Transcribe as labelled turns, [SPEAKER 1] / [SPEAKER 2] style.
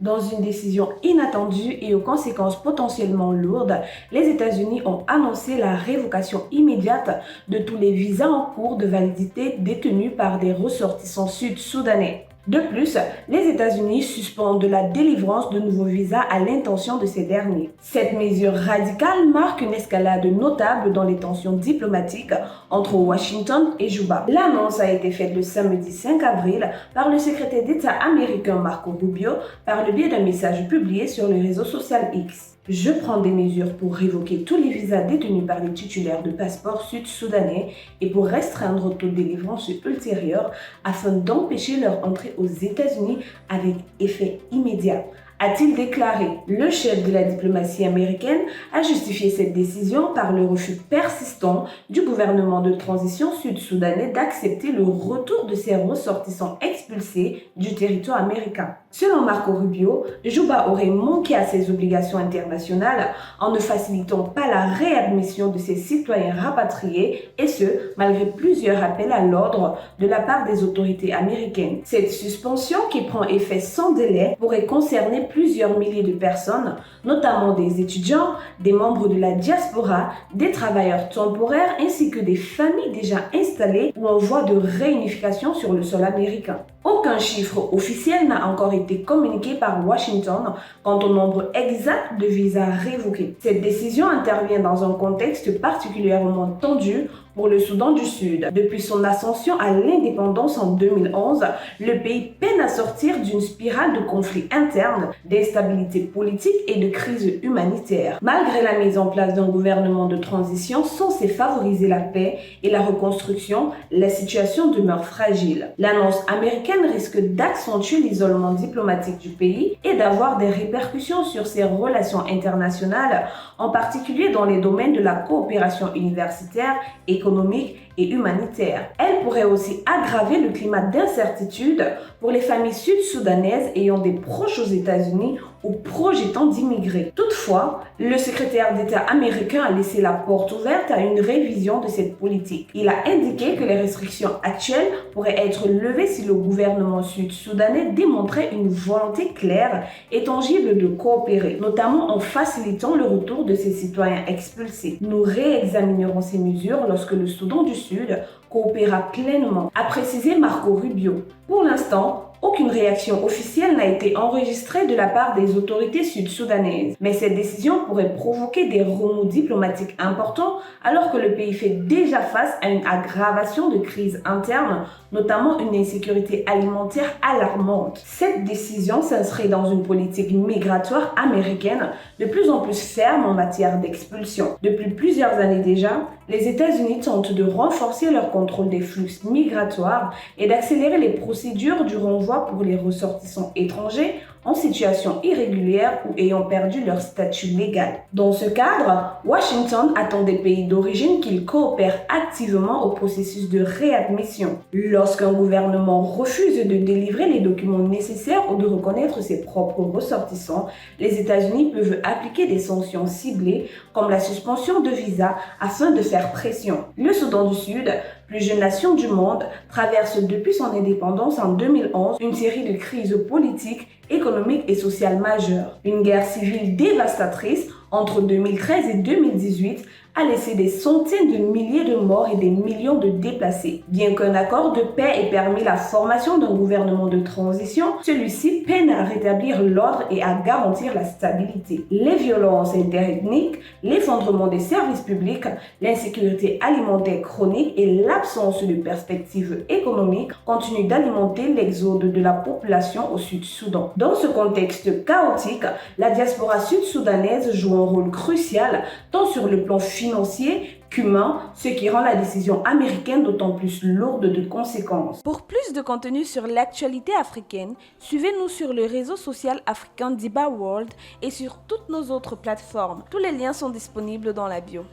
[SPEAKER 1] Dans une décision inattendue et aux conséquences potentiellement lourdes, les États-Unis ont annoncé la révocation immédiate de tous les visas en cours de validité détenus par des ressortissants sud-soudanais. De plus, les États-Unis suspendent la délivrance de nouveaux visas à l'intention de ces derniers. Cette mesure radicale marque une escalade notable dans les tensions diplomatiques entre Washington et Juba. L'annonce a été faite le samedi 5 avril par le secrétaire d'État américain Marco Rubio par le biais d'un message publié sur le réseau social X. Je prends des mesures pour révoquer tous les visas détenus par les titulaires de passeports sud-soudanais et pour restreindre toute délivrance ultérieure afin d'empêcher leur entrée aux États-Unis avec effet immédiat, a-t-il déclaré. Le chef de la diplomatie américaine a justifié cette décision par le refus persistant du gouvernement de transition sud-soudanais d'accepter le retour de ses ressortissants expulsés du territoire américain. Selon Marco Rubio, Juba aurait manqué à ses obligations internationales en ne facilitant pas la réadmission de ses citoyens rapatriés, et ce, malgré plusieurs appels à l'ordre de la part des autorités américaines. Cette suspension, qui prend effet sans délai, pourrait concerner plusieurs milliers de personnes, notamment des étudiants, des membres de la diaspora, des travailleurs temporaires ainsi que des familles déjà installées ou en voie de réunification sur le sol américain. Aucun chiffre officiel n'a encore été communiqué par Washington quant au nombre exact de visas révoqués. Cette décision intervient dans un contexte particulièrement tendu pour le Soudan du Sud. Depuis son ascension à l'indépendance en 2011, le pays peine à sortir d'une spirale de conflits internes, d'instabilité politique et de crise humanitaire. Malgré la mise en place d'un gouvernement de transition censé favoriser la paix et la reconstruction, la situation demeure fragile. L'annonce américaine risque d'accentuer l'isolement diplomatique du pays et d'avoir des répercussions sur ses relations internationales, en particulier dans les domaines de la coopération universitaire, économique et humanitaire. Elle pourrait aussi aggraver le climat d'incertitude pour les familles sud-soudanaises ayant des proches aux États-Unis ou projetant d'immigrer. Toutefois, le secrétaire d'État américain a laissé la porte ouverte à une révision de cette politique. Il a indiqué que les restrictions actuelles pourraient être levées si le gouvernement sud-soudanais démontrait une volonté claire et tangible de coopérer, notamment en facilitant le retour de ses citoyens expulsés. Nous réexaminerons ces mesures lorsque le Soudan du Sud coopérera pleinement, a précisé Marco Rubio. Pour l'instant, aucune réaction officielle n'a été enregistrée de la part des autorités sud-soudanaises. Mais cette décision pourrait provoquer des remous diplomatiques importants alors que le pays fait déjà face à une aggravation de crise interne, notamment une insécurité alimentaire alarmante. Cette décision s'inscrit dans une politique migratoire américaine de plus en plus ferme en matière d'expulsion. Depuis plusieurs années déjà, les États-Unis tentent de renforcer leur contrôle des flux migratoires et d'accélérer les procédures du renvoi pour les ressortissants étrangers en situation irrégulière ou ayant perdu leur statut légal. Dans ce cadre, Washington attend des pays d'origine qu'ils coopèrent activement au processus de réadmission. Lorsqu'un gouvernement refuse de délivrer les documents nécessaires ou de reconnaître ses propres ressortissants, les États-Unis peuvent appliquer des sanctions ciblées comme la suspension de visa afin de faire pression. Le Soudan du Sud, plus jeune nation du monde, traverse depuis son indépendance en 2011 une série de crises politiques, économiques et sociales majeures. Une guerre civile dévastatrice entre 2013 et 2018 a laissé des centaines de milliers de morts et des millions de déplacés. Bien qu'un accord de paix ait permis la formation d'un gouvernement de transition, celui-ci peine à rétablir l'ordre et à garantir la stabilité. Les violences interethniques, l'effondrement des services publics, l'insécurité alimentaire chronique et l'absence de perspectives économiques continuent d'alimenter l'exode de la population au Sud-Soudan. Dans ce contexte chaotique, la diaspora sud-soudanaise joue un rôle crucial tant sur le plan financier qu'humain, ce qui rend la décision américaine d'autant plus lourde de conséquences.
[SPEAKER 2] Pour plus de contenu sur l'actualité africaine, suivez-nous sur le réseau social africain Diba World et sur toutes nos autres plateformes. Tous les liens sont disponibles dans la bio.